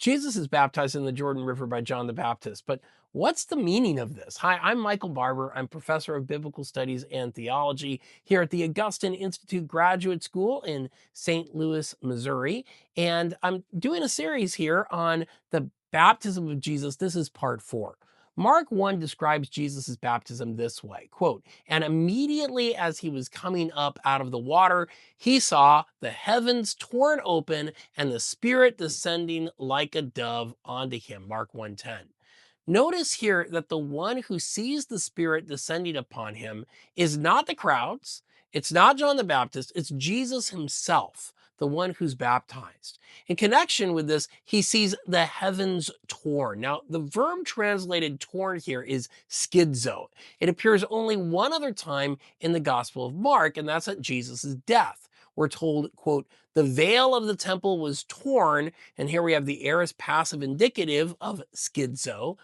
Jesus is baptized in the Jordan River by John the Baptist, but what's the meaning of this? Hi, I'm Michael Barber. I'm professor of biblical studies and theology here at the Augustine Institute Graduate School in St. Louis, Missouri. And I'm doing a series here on the baptism of Jesus. This is part 4. Mark 1 describes Jesus' baptism this way, quote, "And immediately as he was coming up out of the water, he saw the heavens torn open and the Spirit descending like a dove onto him." Mark 1:10. Notice here that the one who sees the Spirit descending upon him is not the crowds, it's not John the Baptist, it's Jesus himself, the one who's baptized. In connection with this, he sees the heavens torn. Now, the verb translated torn here is schizo. It appears only one other time in the Gospel of Mark, and that's at Jesus' death. We're told, quote, "The veil of the temple was torn," and here we have the aorist passive indicative of schizo,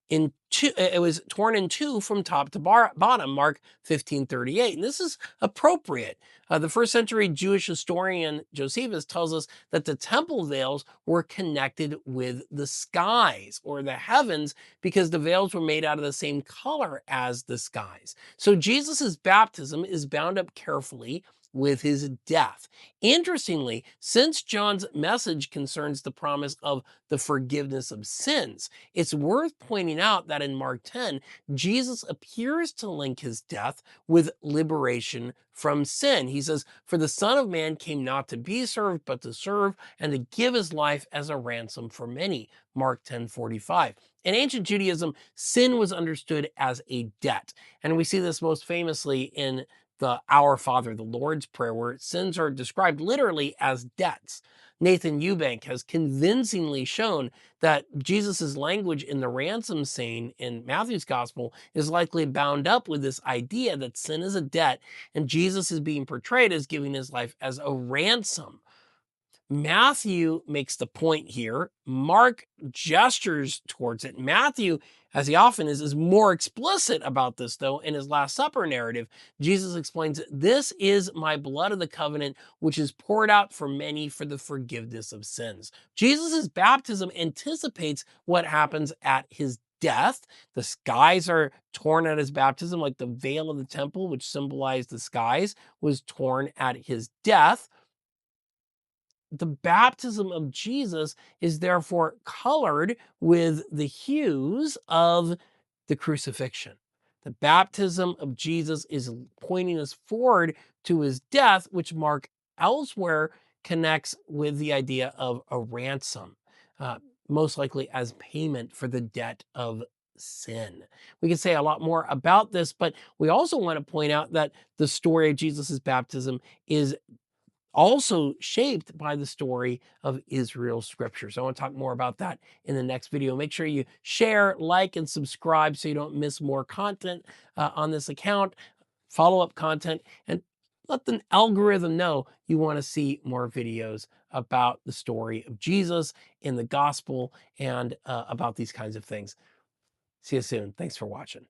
in two. It was torn in two from top to bottom, Mark 15:38. And this is appropriate. The first century Jewish historian Josephus tells us that the temple veils were connected with the skies or the heavens because the veils were made out of the same color as the skies. So Jesus's baptism is bound up carefully with his death. Interestingly, since John's message concerns the promise of the forgiveness of sins, it's worth pointing out that in Mark 10, Jesus appears to link his death with liberation from sin. He says, "For the Son of Man came not to be served, but to serve and to give his life as a ransom for many." Mark 10:45. In ancient Judaism, sin was understood as a debt. And we see this most famously in the Our Father, the Lord's Prayer, where sins are described literally as debts. Nathan Eubank has convincingly shown that Jesus' language in the ransom scene in Matthew's gospel is likely bound up with this idea that sin is a debt, and Jesus is being portrayed as giving his life as a ransom. Matthew makes the point here. Mark gestures towards it. Matthew, as he often is more explicit about this, though, in his Last Supper narrative. Jesus explains, "This is my blood of the covenant, which is poured out for many for the forgiveness of sins." Jesus' baptism anticipates what happens at his death. The skies are torn at his baptism, like the veil of the temple, which symbolized the skies, was torn at his death. The baptism of Jesus is therefore colored with the hues of the crucifixion. The baptism of Jesus is pointing us forward to his death, which Mark elsewhere connects with the idea of a ransom, uh, most likely as payment for the debt of sin. We can say a lot more about this, but we also want to point out that the story of Jesus' baptism is also shaped by the story of Israel's scriptures. I want to talk more about that in the next video. Make sure you share, like, and subscribe so you don't miss more content on this account, follow-up content, and let the algorithm know you want to see more videos about the story of Jesus in the gospel and about these kinds of things. See you soon. Thanks for watching.